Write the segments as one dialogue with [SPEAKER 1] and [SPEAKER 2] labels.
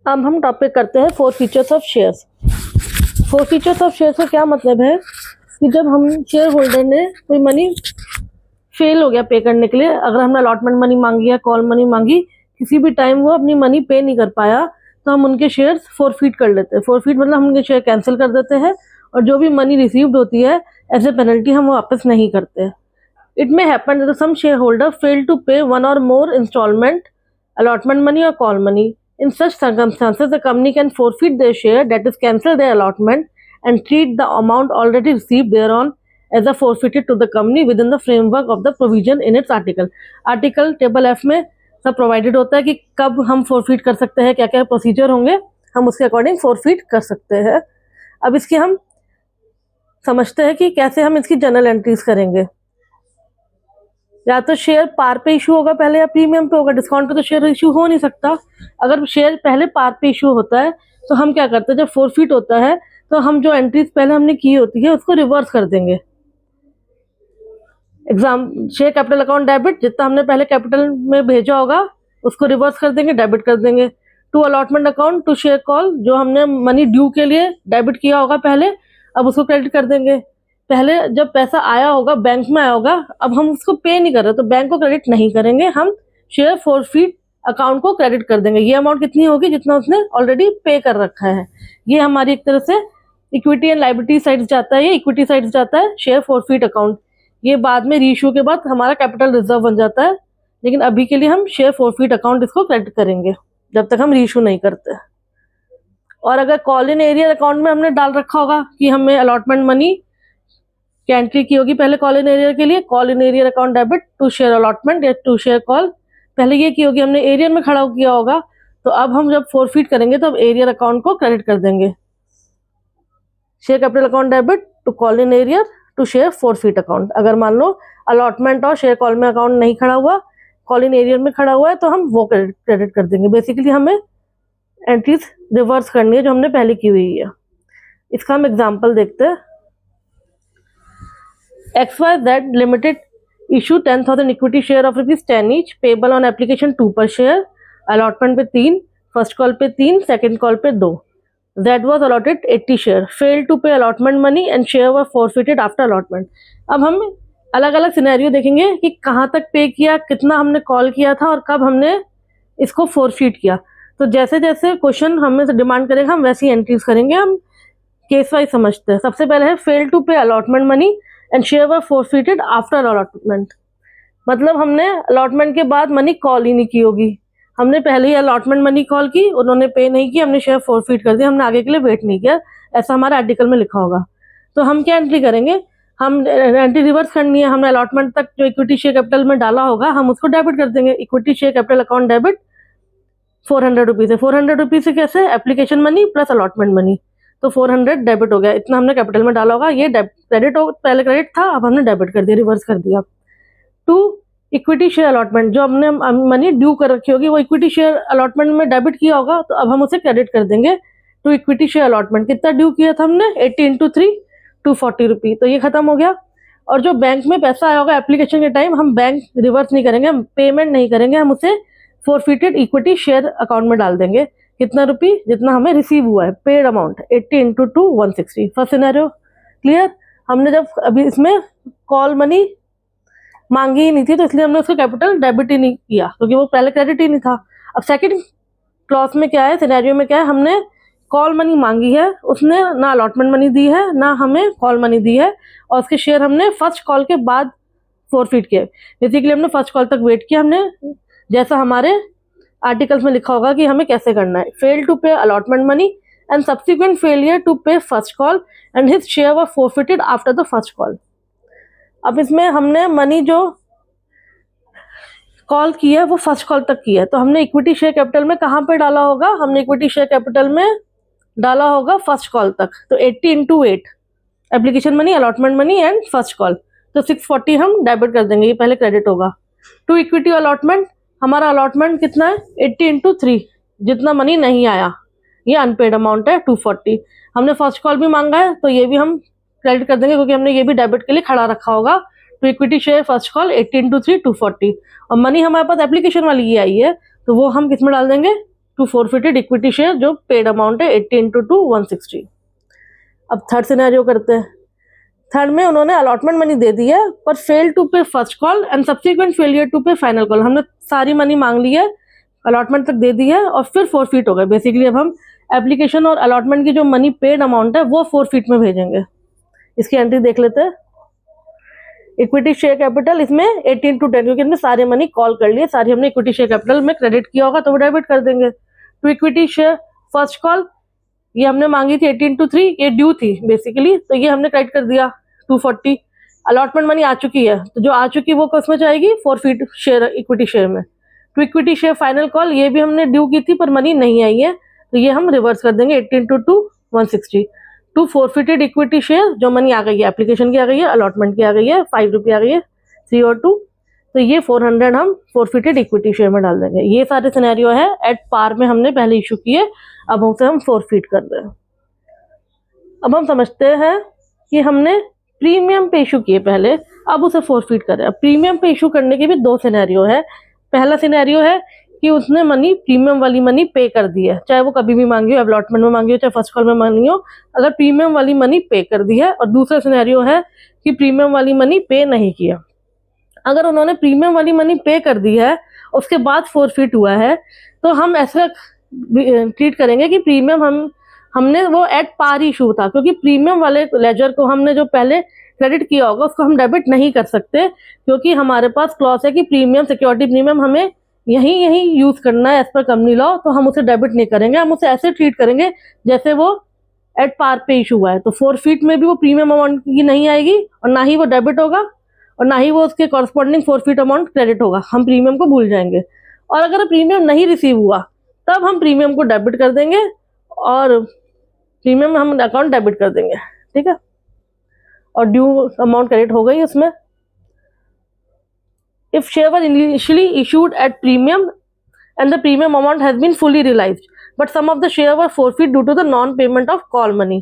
[SPEAKER 1] अब हम टॉपिक करते हैं four features of shares. Four features of shares का क्या मतलब है कि जब हम शेयर होल्डर ने कोई मनी फेल हो गया पे करने के लिए, अगर हमने अलॉटमेंट मनी मांगी या कॉल मनी मांगी, किसी भी टाइम वो अपनी मनी पे नहीं कर पाया तो हम उनके शेयर्स फोरफीट कर लेते हैं। फोरफीट मतलब हम उनके शेयर कैंसिल कर देते हैं और जो भी मनी रिसीव्ड होती है एज ए पेनल्टी हम वो वापस नहीं करते। It may happen that some share holder fail to pay one or more instalment, allotment money or call money. In such circumstances, the company can forfeit their share, that is, cancel their allotment, and treat the amount already received thereon as a forfeited to the company within the framework of the provision in its article. Article table F में सब provided होता है कि कब हम forfeit कर सकते हैं, क्या क्या प्रोसीजर होंगे, हम उसके अकॉर्डिंग फोरफीट कर सकते हैं। अब इसकी हम समझते हैं कि कैसे हम इसकी जर्नल एंट्रीज करेंगे। या तो शेयर पार पे इशू होगा पहले या प्रीमियम पे होगा। डिस्काउंट पे तो शेयर इशू हो नहीं सकता। अगर शेयर पहले पार पे इशू होता है तो हम क्या करते हैं, जब फोरफीट होता है तो हम जो एंट्रीज पहले हमने की होती है उसको रिवर्स कर देंगे। शेयर कैपिटल अकाउंट डेबिट, जितना हमने पहले कैपिटल में भेजा होगा उसको रिवर्स कर देंगे, डेबिट कर देंगे। To allotment account, to share call, जो हमने मनी ड्यू के लिए डेबिट किया होगा पहले, अब उसको क्रेडिट कर देंगे। पहले जब पैसा आया होगा बैंक में आया होगा, अब हम उसको पे नहीं कर रहे तो बैंक को क्रेडिट नहीं करेंगे, हम शेयर फोरफीट अकाउंट को क्रेडिट कर देंगे। ये अमाउंट कितनी होगी, जितना उसने ऑलरेडी पे कर रखा है। ये हमारी एक तरह से इक्विटी एंड लायबिलिटी साइड जाता है, ये इक्विटी साइड जाता है शेयर फोरफीट अकाउंट। ये बाद में रीइश्यू के बाद हमारा कैपिटल रिजर्व बन जाता है, लेकिन अभी के लिए हम शेयर फोरफीट अकाउंट इसको क्रेडिट करेंगे जब तक हम रीइश्यू नहीं करते। और अगर कॉल इन एरियर अकाउंट में हमने डाल रखा होगा कि हमें अलॉटमेंट मनी की एंट्री की होगी पहले कॉल इन एरियर के लिए, call in arrear account debit to share allotment या टू शेयर कॉल, पहले ये की होगी, हमने एरियर में खड़ा किया होगा, तो अब हम जब फोरफीट करेंगे तो अब एरियर अकाउंट को क्रेडिट कर देंगे। Share capital account debit to call in arrear to share forfeit account. अगर मान लो अलॉटमेंट और शेयर कॉल में अकाउंट नहीं खड़ा हुआ, कॉल इन एरियर में खड़ा हुआ है, तो हम वो क्रेडिट कर देंगे। बेसिकली हमें एंट्रीज रिवर्स करनी है जो हमने पहले की हुई है। इसका हम एग्जाम्पल देखते हैं। XYZ Limited issue 10,000 equity share of ₹10 each, payable on application 2 per share, allotment पे 3, फर्स्ट कॉल पे 3, सेकेंड कॉल पे 2। Z was allotted 80 share, failed to pay allotment money and share were forfeited after allotment। अब हम अलग अलग scenario देखेंगे कि कहाँ तक पे किया, कितना हमने कॉल किया था और कब हमने इसको फोरफीट किया। तो जैसे जैसे क्वेश्चन हमें से डिमांड करेगा हम वैसी एंट्रीज करेंगे। हम केस वाइज समझते हैं। सबसे पहले है fail to pay allotment money and share were forfeited after allotment. मतलब हमने अलॉटमेंट के बाद मनी कॉल ही नहीं की होगी, हमने पहले ही अलॉटमेंट मनी कॉल की, उन्होंने पे नहीं की, हमने शेयर फोरफीट कर दिया, हमने आगे के लिए वेट नहीं किया, ऐसा हमारे आर्टिकल में लिखा होगा। तो हम क्या एंट्री करेंगे, हम एंट्री रिवर्स करनी है। हमने अलॉटमेंट तक जो इक्विटी शेयर कैपिटल में डाला होगा हम उसको डेबिट कर देंगे। Equity share capital account debit 400 rupees है। 400 रुपीज से कैसे, application money plus allotment money, तो 400 डेबिट हो गया। इतना हमने कैपिटल में डाला होगा, ये क्रेडिट हो, पहले क्रेडिट था अब हमने डेबिट कर दिया, रिवर्स कर दिया। टू इक्विटी शेयर अलॉटमेंट, जो हमने मनी ड्यू कर रखी होगी वो इक्विटी शेयर अलॉटमेंट में डेबिट किया होगा, तो अब हम उसे क्रेडिट कर देंगे। टू इक्विटी शेयर अलॉटमेंट, कितना ड्यू किया था हमने, 80 × 3 240 रुपीज, तो ये खत्म हो गया। और जो बैंक में पैसा आया होगा एप्लीकेशन के टाइम, हम बैंक रिवर्स नहीं करेंगे, हम पेमेंट नहीं करेंगे, हम उसे फोरफीटेड इक्विटी शेयर अकाउंट में डाल देंगे। कितना रुपी, जितना हमें रिसीव हुआ है, paid amount 80 × 2 160। First scenario clear. हमने जब अभी इसमें कॉल मनी मांगी ही नहीं थी तो इसलिए हमने उसको कैपिटल डेबिट ही नहीं किया, क्योंकि वो पहले क्रेडिट ही नहीं था। अब सेकंड क्लॉज में क्या है, सिनेरियो में क्या है, हमने कॉल मनी मांगी है, उसने ना अलॉटमेंट मनी दी है ना हमें कॉल मनी दी है, और उसके शेयर हमने फर्स्ट कॉल के बाद फोरफीट किए। बेसिकली हमने फर्स्ट कॉल तक वेट किया, हमने जैसा हमारे आर्टिकल्स में लिखा होगा कि हमें कैसे करना है। Fail to pay allotment money and subsequent failure to pay first call and his share were forfeited after the first call. अब इसमें हमने मनी जो कॉल की है वो फर्स्ट कॉल तक की है, तो हमने इक्विटी शेयर कैपिटल में कहाँ पे डाला होगा, हमने इक्विटी शेयर कैपिटल में डाला होगा फर्स्ट कॉल तक। तो 80 × 8 application money, allotment money and first call, तो 640 हम डेबिट कर देंगे, ये पहले क्रेडिट होगा। टू इक्विटी अलॉटमेंट, हमारा अलॉटमेंट कितना है, 80 × 3, जितना मनी नहीं आया, ये अनपेड अमाउंट है 240। हमने फर्स्ट कॉल भी मांगा है तो ये भी हम क्रेडिट कर देंगे, क्योंकि हमने ये भी डेबिट के लिए खड़ा रखा होगा। तो इक्विटी शेयर फर्स्ट कॉल 80 × 3 240, और मनी हमारे पास एप्लीकेशन वाली ये आई है तो वो हम किस में डाल देंगे, टू फोरफिटेड इक्विटी शेयर जो पेड अमाउंट है 80 इंटू 2 160। अब थर्ड सिनेरियो करते हैं। थर्ड में उन्होंने अलॉटमेंट मनी दे दी है पर fail to pay first call and subsequent failure to pay final call. हमने सारी मनी मांग ली है, अलॉटमेंट तक दे दी है और फिर फोरफिट हो गए। बेसिकली अब हम एप्लीकेशन और अलॉटमेंट की जो मनी पेड अमाउंट है वो फोरफिट में भेजेंगे। इसकी एंट्री देख लेते हैं। इक्विटी शेयर कैपिटल इसमें 18 टू 10, क्योंकि हमने सारे मनी कॉल कर लिए, सारी हमने इक्विटी शेयर कैपिटल में क्रेडिट किया होगा तो वो डेबिट कर देंगे। To equity share first call ये हमने मांगी थी 18 टू 3, ये ड्यू थी बेसिकली, तो ये हमने क्रेडिट कर दिया 240। अलॉटमेंट मनी आ चुकी है तो जो आ चुकी वो किसमें जाएगी, फोरफिट शेयर इक्विटी शेयर में। To equity share final call ये भी हमने ड्यू की थी पर मनी नहीं आई है तो ये हम रिवर्स कर देंगे 18 to 2 160। To forfeited equity share जो मनी आ गई है, एप्लीकेशन की आ गई है, अलॉटमेंट की आ गई है, 5 रुपये आ गई है 3 और 2, तो ये 400 हम फोरफिटेड इक्विटी शेयर में डाल देंगे। ये सारे सिनेरियो है एट पार में हमने पहले इशू किए, अब उसे हम फोरफिट कर रहे हैं। अब हम समझते हैं कि हमने प्रीमियम पे इशू किए पहले, अब उसे फोरफिट कर रहे हैं। प्रीमियम पे इशू करने के भी दो सिनेरियो है। पहला सिनेरियो है कि उसने मनी प्रीमियम वाली मनी पे कर दी है, चाहे वो कभी भी मांगी हो, अलॉटमेंट में मांगी हो, चाहे फर्स्ट कॉल में मांगी हो, अगर प्रीमियम वाली मनी पे कर दी है। और दूसरा सिनेरियो है कि प्रीमियम वाली मनी पे नहीं किया। अगर उन्होंने प्रीमियम वाली मनी पे कर दी है उसके बाद फोरफिट हुआ है तो हम ऐसा ट्रीट करेंगे कि प्रीमियम हमने वो एट पार ही इशू था, क्योंकि प्रीमियम वाले लेजर को हमने जो पहले क्रेडिट किया होगा उसको हम डेबिट नहीं कर सकते, क्योंकि हमारे पास क्लॉज है कि प्रीमियम सिक्योरिटी प्रीमियम हमें यही यूज करना है एज पर कंपनी लॉ, तो हम उसे डेबिट नहीं करेंगे, हम उसे ऐसे ट्रीट करेंगे जैसे वो एट पार पे इशू हुआ है। तो फोरफिट में भी वो प्रीमियम अमाउंट की नहीं आएगी और ना ही वो डेबिट होगा और ना ही वो उसके कॉरस्पॉन्डिंग फोरफिट अमाउंट क्रेडिट होगा, हम प्रीमियम को भूल जाएंगे। और अगर प्रीमियम नहीं रिसीव हुआ तब हम प्रीमियम को डेबिट कर देंगे और प्रीमियम में हम अकाउंट डेबिट कर देंगे, ठीक है, और ड्यू अमाउंट क्रेडिट हो गई उसमें। If share was initially issued at premium and the premium amount has been fully realized, but some of the share were forfeit due to the non-payment of call money,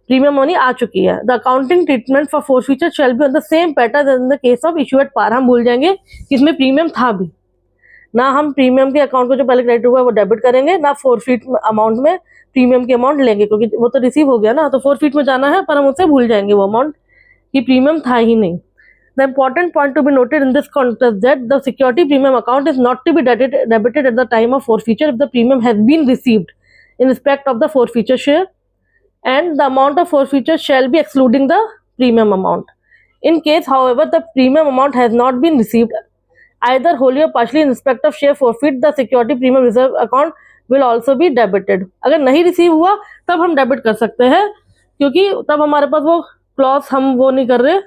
[SPEAKER 1] premium money आ चुकी है, the accounting treatment for forfeiture shall be on the same pattern as in the case of issue at par। हम भूल जाएंगे कि इसमें premium था भी, ना हम प्रीमियम के अकाउंट को जो पहले क्रेडिट हुआ है वो डेबिट करेंगे, ना फोरफिट अमाउंट में प्रीमियम की अमाउंट लेंगे, क्योंकि वो तो रिसीव हो गया ना, तो फोरफिट में जाना है पर हम उससे भूल जाएंगे वो अमाउंट कि प्रीमियम था ही नहीं। The important point to be noted in this context that the security premium account is not to be debited at the time of forfeiture if the premium has been received in respect of the forfeiture share, and the amount of forfeiture shall be excluding the premium amount. In case, however, the premium amount has not been received either wholly or partially in respect of share forfeit, the security premium reserve account will also be debited। अगर नहीं receive हुआ तब हम debit कर सकते हैं, क्योंकि तब हमारे पास वो क्लॉज हम वो नहीं कर रहे,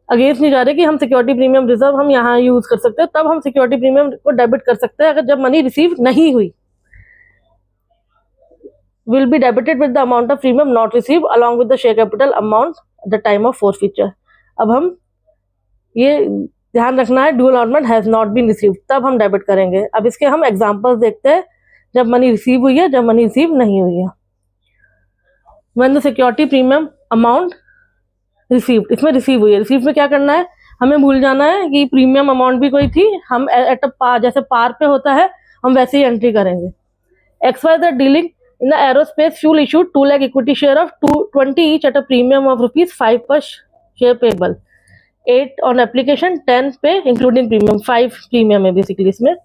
[SPEAKER 1] अगेंस्ट नहीं जा रहे कि हम सिक्योरिटी प्रीमियम रिजर्व हम यहाँ यूज कर सकते हैं, तब हम सिक्योरिटी प्रीमियम को डेबिट कर सकते हैं अगर जब मनी रिसीव नहीं हुई। Will be debited with the amount of premium not receive along with the share capital amount at the time of forfeiture. अब हम ये ध्यान रखना है due allotment has not been receive, तब हम डेबिट करेंगे। अब इसके हम एग्जाम्पल्स देखते हैं जब मनी रिसीव हुई है, जब मनी रिसीव नहीं हुई है। When the security premium amount received, इसमें रिसीव हुई है, रिसीव में क्या करना है, हमें भूल जाना है कि प्रीमियम अमाउंट भी कोई थी, हम एट अ पार जैसे पार पे होता है हम वैसे ही एंट्री करेंगे। XYZ dealing in the aerospace fuel issued 2 lakh equity share of 20 each at a premium of ₹5 पर शेयर पेबल, 8 ऑन एप्लीकेशन, 10 पे इंक्लूडिंग प्रीमियम, 5 प्रीमियम है बेसिकली इसमें,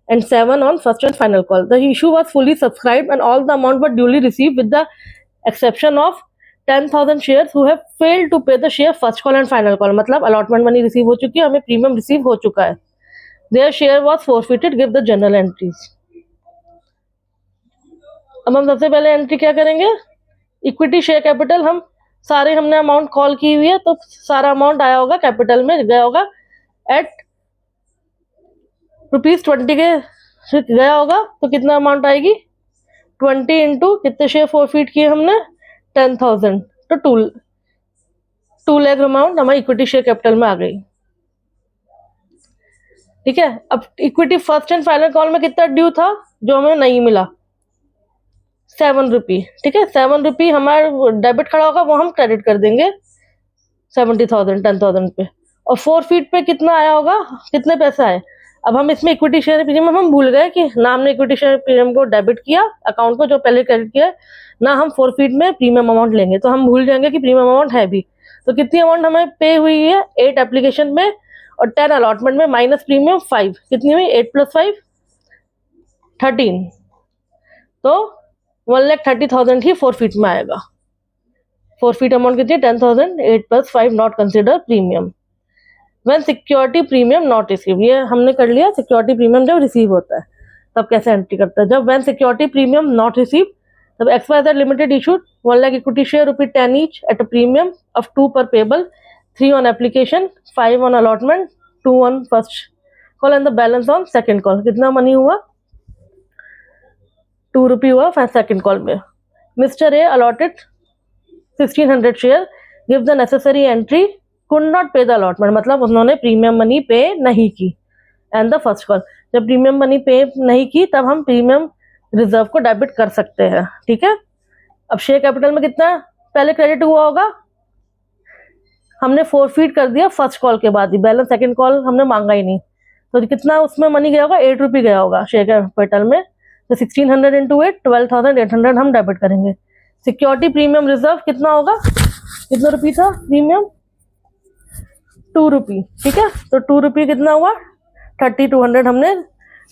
[SPEAKER 1] and 7 on first and final call. The issue was fully subscribed and all the amount were duly receive with the exception of 10,000 shares who have failed to pay the share first call and final call। मतलब allotment money receive हो चुकी है, हमें premium receive हो चुका है। Their share was forfeited, give the journal entries। अब हम सबसे पहले एंट्री क्या करेंगे, इक्विटी शेयर कैपिटल, हम सारे हमने अमाउंट कॉल की हुई है तो सारा अमाउंट आया होगा कैपिटल में, गया होगा एट ₹20 के गया होगा, तो कितना अमाउंट आएगी 20 इंटू कितने शेयर फोरफिट किए हमने 10,000, तो 2 लाख अमाउंट हमारी इक्विटी शेयर कैपिटल में आ गई, ठीक है। अब equity first and final call में कितना ड्यू था जो हमें नहीं मिला, 7 रुपये, ठीक है, 7 रुपये हमारे डेबिट खड़ा होगा, वो हम क्रेडिट कर देंगे 70,000 10,000 पे। और फोरफिट पे कितना आया होगा, कितने पैसे आए, अब हम इसमें इक्विटी शेयर प्रीमियम हम भूल गए कि ना हमने इक्विटी शेयर प्रीमियम को डेबिट किया अकाउंट को जो पहले क्रेडिट किया, ना हम फोरफीट में प्रीमियम अमाउंट लेंगे, तो हम भूल जाएंगे कि प्रीमियम अमाउंट है भी। तो कितनी अमाउंट हमें पे हुई है, 8 एप्लीकेशन में और 10 अलॉटमेंट में माइनस प्रीमियम 5, कितनी हुई 8 + 5 13, तो 1,30,000 ही फोरफीट में आएगा। फोरफीट अमाउंट कितनी है 10,000, 8 + 5 not consider premium. When security premium not receive, ये हमने कर लिया, सिक्योरिटी प्रीमियम जब रिसीव होता है तब कैसे एंट्री करता है। जब when security premium not receive, तब XYZ limited issued 1 lakh equity share ₹10 each at a premium of 2 पर payable, 3 on application, 5 on allotment, 2 on first call and the balance on second call. कितना मनी हुआ, ₹2 हुआ second call में। Mister A allotted 1600 share, give the necessary entry, could not पे the allotment, मतलब उन्होंने premium money पे नहीं की। एंड द फर्स्ट कॉल, जब प्रीमियम मनी पे नहीं की तब हम प्रीमियम रिजर्व को डेबिट कर सकते हैं, ठीक है। अब शेयर कैपिटल में कितना पहले क्रेडिट हुआ होगा, हमने फोरफीट कर दिया फर्स्ट कॉल के बाद ही, बैलेंस सेकंड कॉल हमने मांगा ही नहीं, तो कितना उसमें मनी गया होगा, ₹8 गया होगा शेयर कैपिटल में। तो 1600 × 8 12,800 हम डेबिट करेंगे। सिक्योरिटी प्रीमियम रिजर्व कितना होगा, कितना रुपये था प्रीमियम, ₹2, ठीक है। तो ₹2 कितना हुआ, 3200 हमने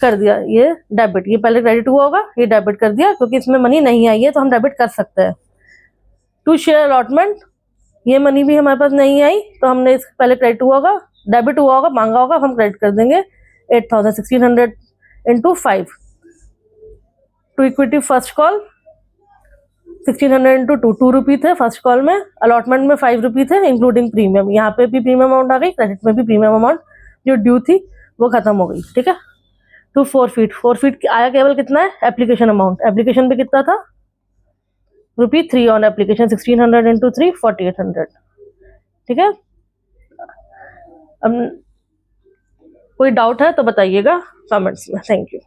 [SPEAKER 1] कर दिया, ये डेबिट, ये पहले क्रेडिट हुआ होगा, ये डेबिट कर दिया क्योंकि इसमें मनी नहीं आई है तो हम डेबिट कर सकते हैं। 2 शेयर अलॉटमेंट, ये मनी भी हमारे पास नहीं आई तो हमने इस पहले क्रेडिट हुआ होगा, डेबिट हुआ होगा, मांगा होगा, हम क्रेडिट कर देंगे 8,000, 1600 × 5। टू इक्विटी फर्स्ट कॉल 1600 × 2, ₹2 थे फर्स्ट कॉल में, अलॉटमेंट में ₹5 थे इंक्लूडिंग प्रीमियम, यहाँ पे भी प्रीमियम अमाउंट आ गई, क्रेडिट में भी प्रीमियम अमाउंट जो ड्यू थी वो खत्म हो गई, ठीक है। टू फोरफीट आया केवल कितना है, एप्लीकेशन अमाउंट, एप्लीकेशन पे कितना था ₹3 ऑन एप्लीकेशन, 1600 × 3 4800, ठीक है। अब कोई डाउट है तो बताइएगा कमेंट्स में। Thank you.